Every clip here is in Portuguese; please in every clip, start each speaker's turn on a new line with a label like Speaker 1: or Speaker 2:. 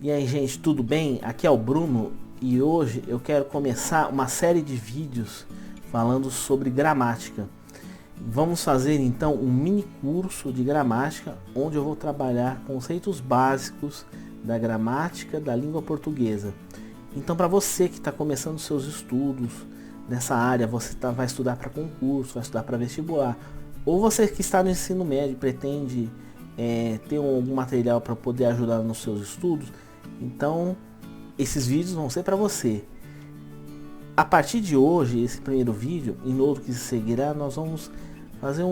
Speaker 1: E aí, gente, tudo bem? Aqui é o Bruno e hoje eu quero começar uma série de vídeos falando sobre gramática. Vamos fazer então um mini curso de gramática onde eu vou trabalhar conceitos básicos da gramática da língua portuguesa. Então, para você que está começando seus estudos nessa área, você vai estudar para concurso, vai estudar para vestibular, ou você que está no ensino médio e pretende ter algum material para poder ajudar nos seus estudos, então esses vídeos vão ser para você. A partir de hoje, esse primeiro vídeo e no outro que seguirá, nós vamos fazer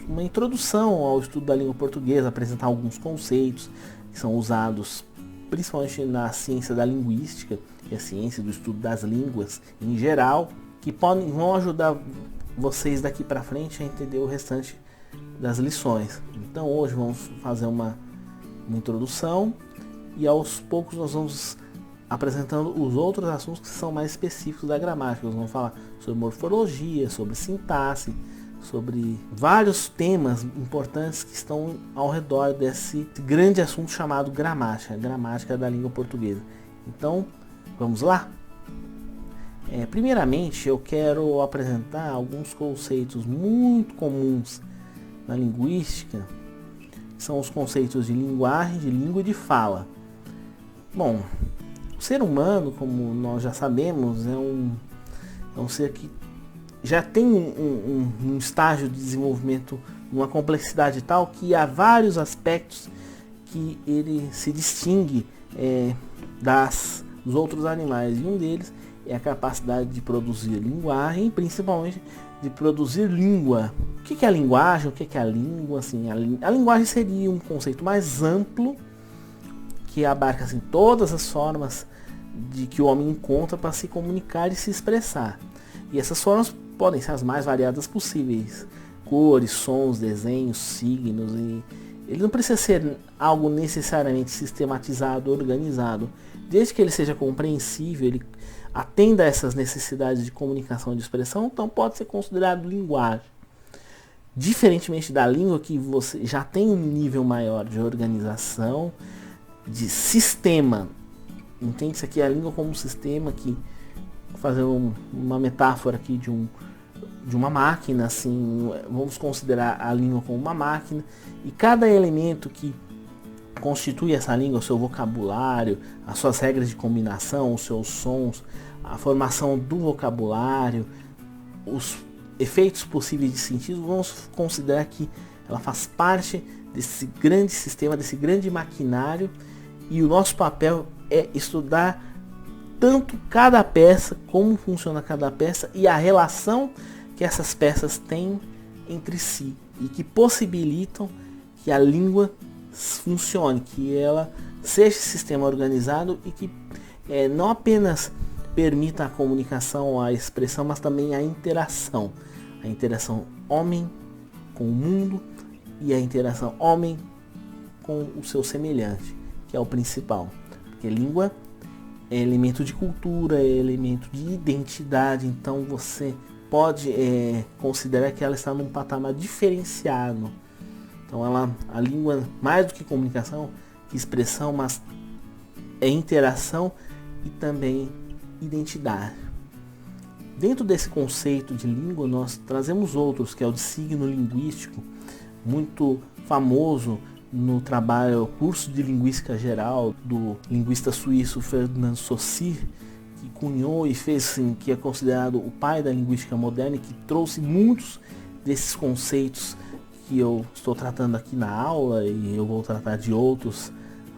Speaker 1: uma introdução ao estudo da língua portuguesa, apresentar alguns conceitos que são usados principalmente na ciência da linguística, que é a ciência do estudo das línguas em geral, que vão ajudar vocês daqui para frente a entender o restante das lições. Então hoje vamos fazer uma introdução e aos poucos nós vamos apresentando os outros assuntos que são mais específicos da gramática. Nós vamos falar sobre morfologia, sobre sintaxe, sobre vários temas importantes que estão ao redor desse grande assunto chamado gramática, gramática da língua portuguesa. Então, vamos lá? Primeiramente, eu quero apresentar alguns conceitos muito comuns na linguística, que são os conceitos de linguagem, de língua e de fala. Bom, o ser humano, como nós já sabemos, é um ser que já tem um estágio de desenvolvimento, uma complexidade tal que há vários aspectos que ele se distingue dos outros animais. E um deles é a capacidade de produzir linguagem, principalmente de produzir língua. O que é a linguagem? O que é a língua? Assim, a linguagem seria um conceito mais amplo que abarca assim, todas as formas de que o homem encontra para se comunicar e se expressar. E essas formas podem ser as mais variadas possíveis: cores, sons, desenhos, signos. E ele não precisa ser algo necessariamente sistematizado, organizado. Desde que ele seja compreensível, ele atenda a essas necessidades de comunicação e de expressão, então pode ser considerado linguagem. Diferentemente da língua, que você já tem um nível maior de organização, de sistema. Entende-se aqui a língua como um sistema, que fazendo uma metáfora aqui de uma máquina, assim, vamos considerar a língua como uma máquina, e cada elemento que constitui essa língua, o seu vocabulário, as suas regras de combinação, os seus sons, a formação do vocabulário, os efeitos possíveis de sentido, vamos considerar que ela faz parte desse grande sistema, desse grande maquinário, e o nosso papel é estudar tanto cada peça, como funciona cada peça e a relação que essas peças têm entre si e que possibilitam que a língua funcione, que ela seja esse sistema organizado e que não apenas permita a comunicação, a expressão, mas também a interação homem com o mundo e a interação homem com o seu semelhante, que é o principal, porque língua é elemento de cultura, é elemento de identidade, então você pode considerar que ela está num patamar diferenciado. Então a língua, mais do que comunicação, que expressão, mas é interação e também identidade. Dentro desse conceito de língua, nós trazemos outros, que é o de signo linguístico, muito famoso no trabalho Curso de Linguística Geral do linguista suíço Ferdinand Saussure, que cunhou e fez assim, que é considerado o pai da linguística moderna e que trouxe muitos desses conceitos que eu estou tratando aqui na aula, e eu vou tratar de outros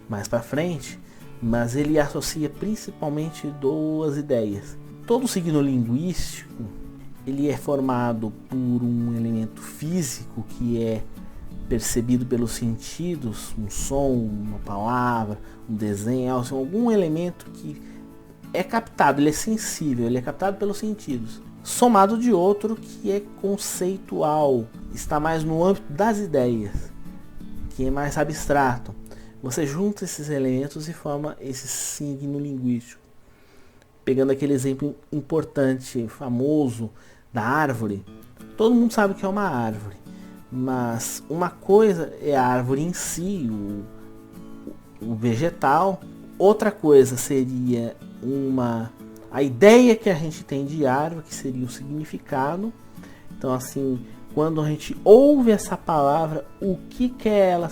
Speaker 1: mais para frente, mas ele associa principalmente duas ideias. Todo signo linguístico ele é formado por um elemento físico que é percebido pelos sentidos, um som, uma palavra, um desenho, algum elemento que é captado, ele é sensível, ele é captado pelos sentidos, somado de outro que é conceitual, está mais no âmbito das ideias, que é mais abstrato. Você junta esses elementos e forma esse signo linguístico. Pegando aquele exemplo importante, famoso, da árvore, todo mundo sabe o que é uma árvore. Mas uma coisa é a árvore em si, o vegetal, Outra coisa seria a ideia que a gente tem de árvore, que seria o significado. Então, assim, quando a gente ouve essa palavra, o que ela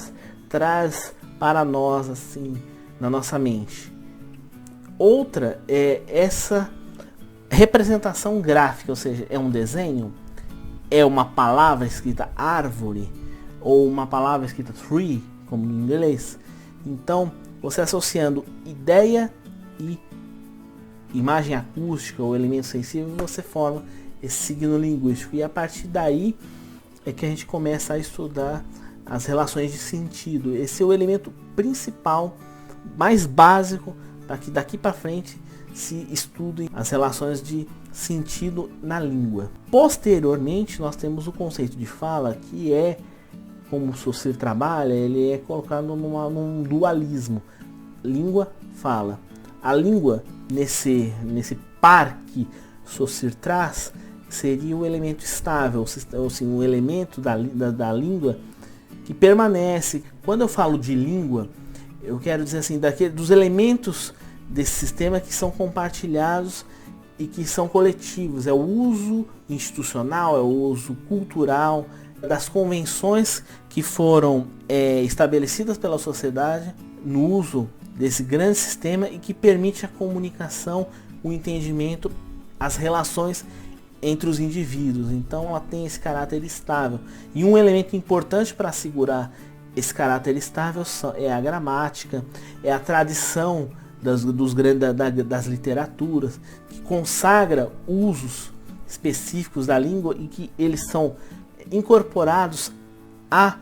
Speaker 1: traz para nós, assim, na nossa mente. Outra é essa representação gráfica, ou seja, é um desenho, é uma palavra escrita árvore, ou uma palavra escrita tree, como em inglês. Então, você associando ideia e imagem acústica ou elemento sensível, você forma esse signo linguístico. E a partir daí é que a gente começa a estudar as relações de sentido. Esse é o elemento principal, mais básico, para que daqui para frente se estudem as relações de sentido na língua. Posteriormente, nós temos o conceito de fala, que é, como o Saussure trabalha, ele é colocado num dualismo. Língua, fala. A língua, nesse par que Saussure traz, seria o elemento estável, assim, o elemento da língua que permanece. Quando eu falo de língua, eu quero dizer assim, dos elementos desse sistema que são compartilhados e que são coletivos. É o uso institucional, é o uso cultural, das convenções que foram estabelecidas pela sociedade no uso desse grande sistema e que permite a comunicação, o entendimento, as relações entre os indivíduos. Então ela tem esse caráter estável. E um elemento importante para assegurar esse caráter estável é a gramática, é a tradição das literaturas, que consagra usos específicos da língua e que eles são incorporados a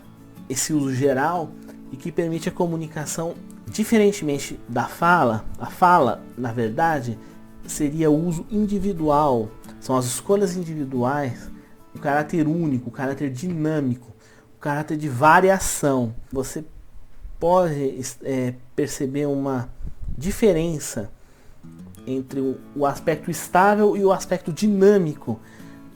Speaker 1: esse uso geral e que permite a comunicação. Diferentemente da fala, a fala, na verdade, seria o uso individual, são as escolhas individuais, o caráter único, o caráter dinâmico, o caráter de variação. Você pode perceber uma diferença entre o aspecto estável e o aspecto dinâmico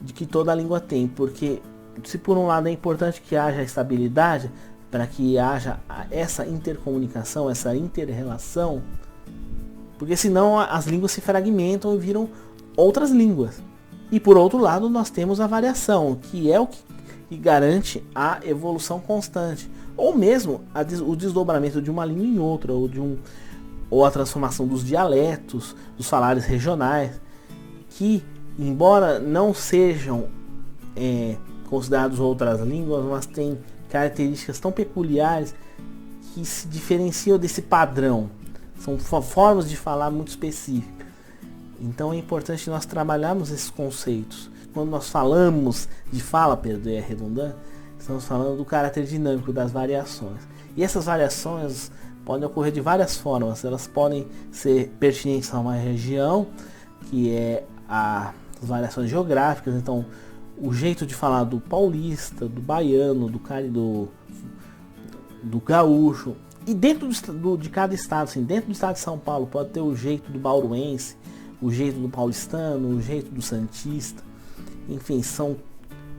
Speaker 1: de que toda a língua tem, porque se por um lado é importante que haja estabilidade, para que haja essa intercomunicação, essa interrelação, porque senão as línguas se fragmentam e viram outras línguas. E por outro lado nós temos a variação, que é o que garante a evolução constante, ou mesmo o desdobramento de uma língua em outra, ou a transformação dos dialetos, dos falantes regionais, que embora não sejam considerados outras línguas, mas têm características tão peculiares que se diferenciam desse padrão. São formas de falar muito específicas. Então é importante nós trabalharmos esses conceitos. Quando nós falamos de fala, perdoe a redundância, estamos falando do caráter dinâmico das variações. E essas variações podem ocorrer de várias formas. Elas podem ser pertinentes a uma região, que é as variações geográficas. Então, o jeito de falar do paulista, do baiano, do gaúcho. E dentro de cada estado, assim, dentro do estado de São Paulo, pode ter o jeito do bauruense, o jeito do paulistano, o jeito do santista. Enfim, são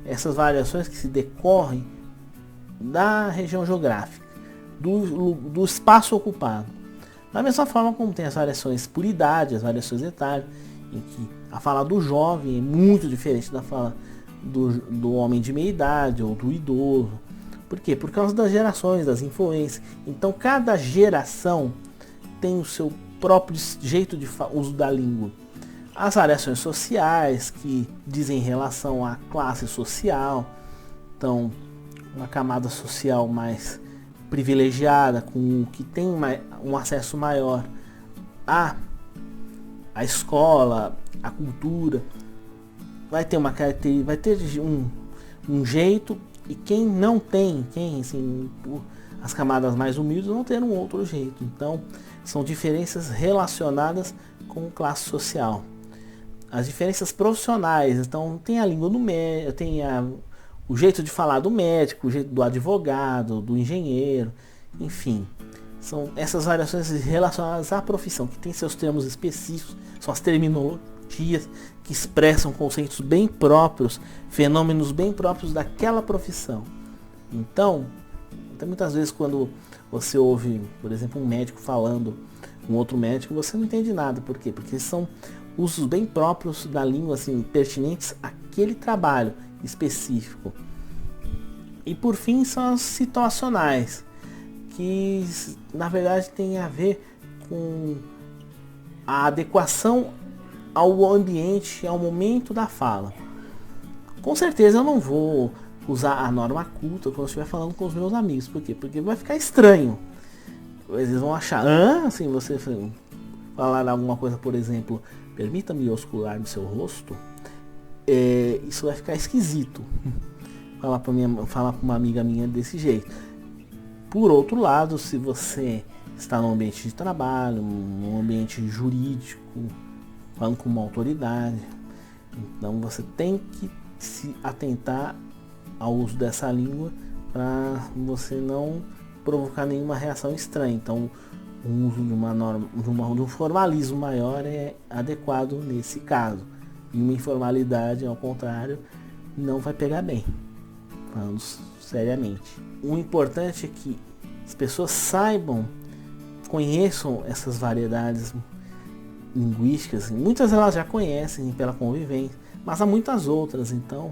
Speaker 1: essas variações que se decorrem da região geográfica, do espaço ocupado. Da mesma forma como tem as variações por idade, as variações etárias, em que a fala do jovem é muito diferente da fala do homem de meia idade ou do idoso. Por quê? Por causa das gerações, das influências. Então cada geração tem o seu próprio jeito de uso da língua. As variações sociais, que dizem relação à classe social. Então, uma camada social mais privilegiada, que tem um acesso maior à escola, à cultura, vai ter uma característica, vai ter um jeito, e quem não tem, assim, as camadas mais humildes vão ter um outro jeito. Então, são diferenças relacionadas com classe social. As diferenças profissionais, então tem a língua do médico, tem o jeito de falar do médico, o jeito do advogado, do engenheiro, enfim. São essas variações relacionadas à profissão, que tem seus termos específicos, são as terminologias que expressam conceitos bem próprios, fenômenos bem próprios daquela profissão. Então, muitas vezes quando você ouve, por exemplo, um médico falando com outro médico, você não entende nada. Por quê? Porque são usos bem próprios da língua, assim, pertinentes àquele trabalho específico. E por fim são as situacionais, que na verdade tem a ver com a adequação ao ambiente, ao momento da fala. Com certeza eu não vou usar a norma culta quando eu estiver falando com os meus amigos. Por quê? Porque vai ficar estranho. Eles vão achar, assim, você falar alguma coisa, por exemplo, permita-me oscular no seu rosto, isso vai ficar esquisito. Falar para uma amiga minha desse jeito. Por outro lado, se você está num ambiente de trabalho, num ambiente jurídico, falando com uma autoridade, então você tem que se atentar ao uso dessa língua para você não provocar nenhuma reação estranha. Então, o uso de uma norma, de um formalismo maior é adequado nesse caso. E uma informalidade, ao contrário, não vai pegar bem, falando seriamente. O importante é que as pessoas conheçam essas variedades linguísticas. Muitas elas já conhecem pela convivência, mas há muitas outras. Então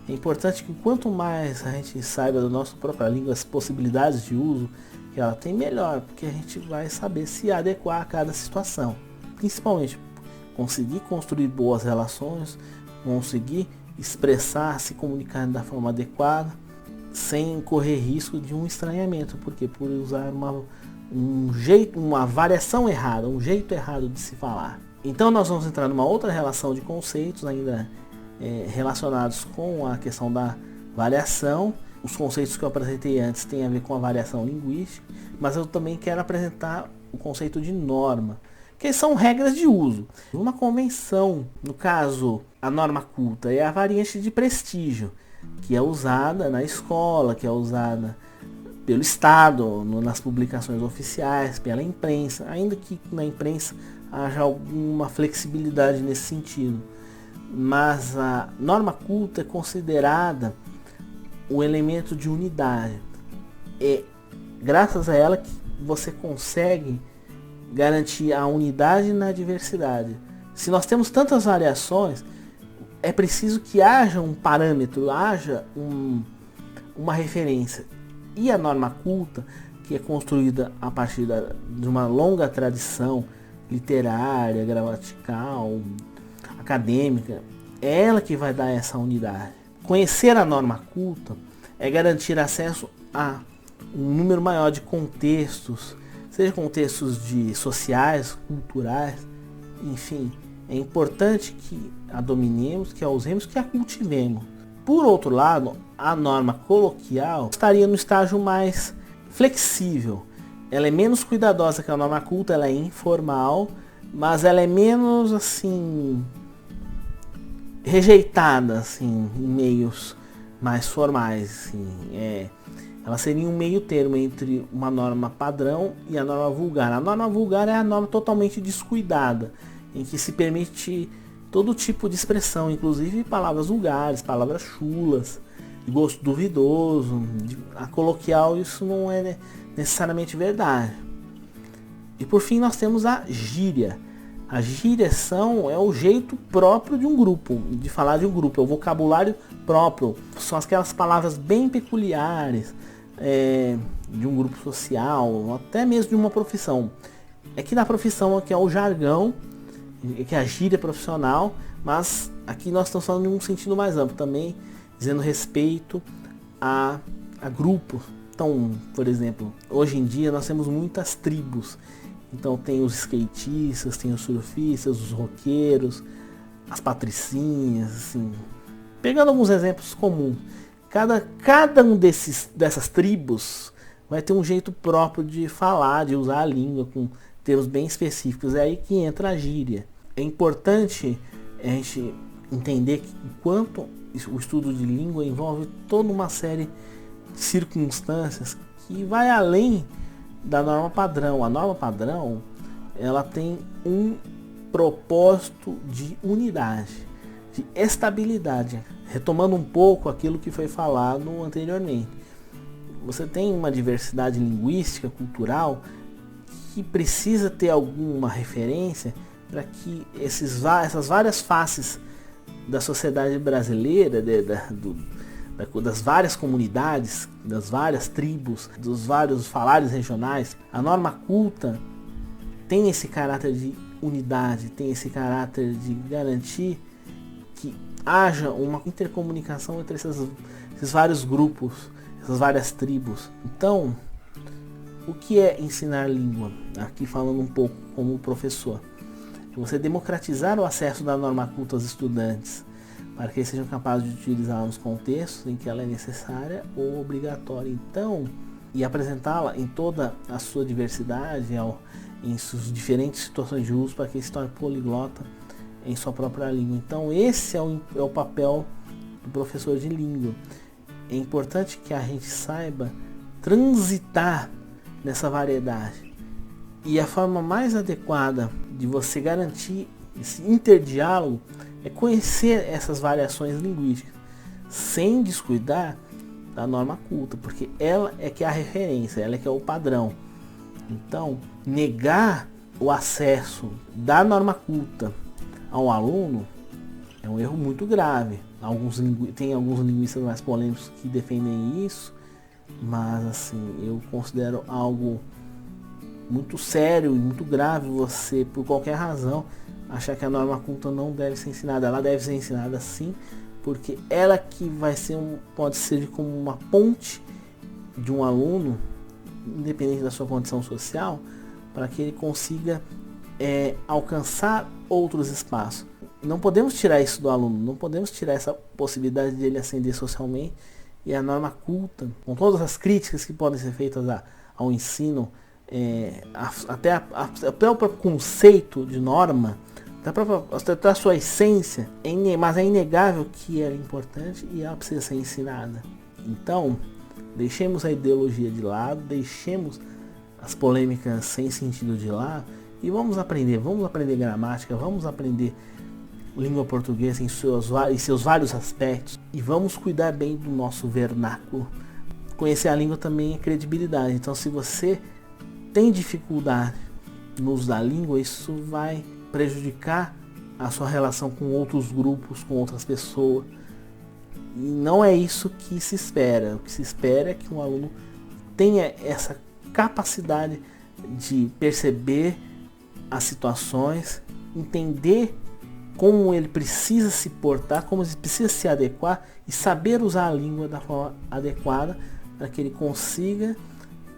Speaker 1: é importante que quanto mais a gente saiba da nossa própria língua, as possibilidades de uso que ela tem, melhor, porque a gente vai saber se adequar a cada situação. Principalmente conseguir construir boas relações, conseguir expressar, se comunicar da forma adequada, sem correr risco de um estranhamento, porque por usar uma variação errada, um jeito errado de se falar. Então nós vamos entrar numa outra relação de conceitos ainda relacionados com a questão da variação. Os conceitos que eu apresentei antes têm a ver com a variação linguística, mas eu também quero apresentar o conceito de norma, que são regras de uso. Uma convenção, no caso, a norma culta é a variante de prestígio, que é usada na escola, que é usada pelo Estado, nas publicações oficiais, pela imprensa, ainda que na imprensa haja alguma flexibilidade nesse sentido. Mas a norma culta é considerada o elemento de unidade. É graças a ela que você consegue garantir a unidade na diversidade. Se nós temos tantas variações, é preciso que haja um parâmetro, haja uma referência. E a norma culta, que é construída a partir de uma longa tradição literária, gramatical, acadêmica, é ela que vai dar essa unidade. Conhecer a norma culta é garantir acesso a um número maior de contextos, seja contextos sociais, culturais, enfim. É importante que a dominemos, que a usemos, que a cultivemos. Por outro lado, a norma coloquial estaria no estágio mais flexível. Ela é menos cuidadosa que a norma culta, ela é informal, mas ela é menos assim rejeitada assim, em meios mais formais. Assim. Ela seria um meio termo entre uma norma padrão e a norma vulgar. A norma vulgar é a norma totalmente descuidada, em que se permite todo tipo de expressão, inclusive palavras vulgares, palavras chulas, de gosto duvidoso. A coloquial isso não é necessariamente verdade. E por fim nós temos a gíria. A gíria é o jeito próprio de um grupo, de falar de um grupo, é o vocabulário próprio. São aquelas palavras bem peculiares de um grupo social, até mesmo de uma profissão. É que na profissão aqui é o jargão, que é a gíria profissional, mas aqui nós estamos falando em um sentido mais amplo também, dizendo respeito a grupos. Então, por exemplo, hoje em dia nós temos muitas tribos. Então tem os skatistas, tem os surfistas, os roqueiros, as patricinhas, assim. Pegando alguns exemplos comuns. Cada um dessas tribos vai ter um jeito próprio de falar, de usar a língua, com termos bem específicos. É aí que entra a gíria. É importante a gente entender que enquanto o estudo de língua envolve toda uma série de circunstâncias que vai além da norma padrão. A norma padrão, ela tem um propósito de unidade, de estabilidade. Retomando um pouco aquilo que foi falado anteriormente. Você tem uma diversidade linguística, cultural, que precisa ter alguma referência para que essas várias faces da sociedade brasileira, das várias comunidades, das várias tribos, dos vários falários regionais, a norma culta tem esse caráter de unidade, tem esse caráter de garantir que haja uma intercomunicação entre esses vários grupos, essas várias tribos. Então, o que é ensinar língua? Aqui falando um pouco como professor. É você democratizar o acesso da norma culta aos estudantes, para que eles sejam capazes de utilizá-la nos contextos em que ela é necessária ou obrigatória. Então, e apresentá-la em toda a sua diversidade, em suas diferentes situações de uso, para que ele se torne poliglota em sua própria língua. Então, esse é o papel do professor de língua. É importante que a gente saiba transitar nessa variedade. E a forma mais adequada de você garantir esse interdiálogo é conhecer essas variações linguísticas, sem descuidar da norma culta, porque ela é que é a referência, ela é que é o padrão. Então, negar o acesso da norma culta ao aluno é um erro muito grave. Tem alguns linguistas mais polêmicos que defendem isso, mas assim, eu considero algo muito sério e muito grave você, por qualquer razão, achar que a norma culta não deve ser ensinada. Ela deve ser ensinada sim, porque ela que vai ser pode servir como uma ponte de um aluno, independente da sua condição social, para que ele consiga alcançar outros espaços. Não podemos tirar isso do aluno, não podemos tirar essa possibilidade de ele ascender socialmente. E a norma culta, com todas as críticas que podem ser feitas ao ensino, até o próprio conceito de norma, até a sua essência, mas é inegável que ela é importante e ela precisa ser ensinada. Então, deixemos a ideologia de lado, deixemos as polêmicas sem sentido de lado e vamos aprender gramática, vamos aprender língua portuguesa em seus vários aspectos e vamos cuidar bem do nosso vernáculo. Conhecer a língua também é credibilidade. Então, se você tem dificuldade no uso da língua, isso vai prejudicar a sua relação com outros grupos, com outras pessoas. E não é isso que se espera. O que se espera é que um aluno tenha essa capacidade de perceber as situações, entender como ele precisa se portar, como ele precisa se adequar e saber usar a língua da forma adequada para que ele consiga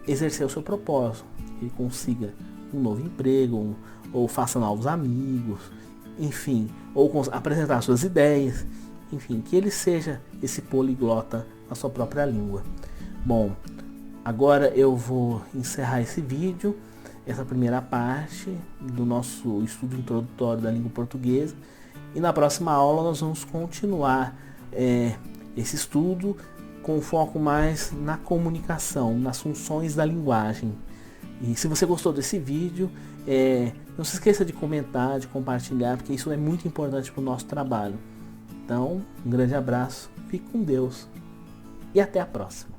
Speaker 1: exercer o seu propósito, que ele consiga um novo emprego, ou faça novos amigos, enfim, ou apresentar suas ideias, enfim, que ele seja esse poliglota na sua própria língua. Bom, agora eu vou encerrar esse vídeo, essa primeira parte do nosso estudo introdutório da língua portuguesa, e na próxima aula nós vamos continuar esse estudo com foco mais na comunicação, nas funções da linguagem. E se você gostou desse vídeo, não se esqueça de comentar, de compartilhar, porque isso é muito importante para o nosso trabalho. Então, um grande abraço, fique com Deus e até a próxima.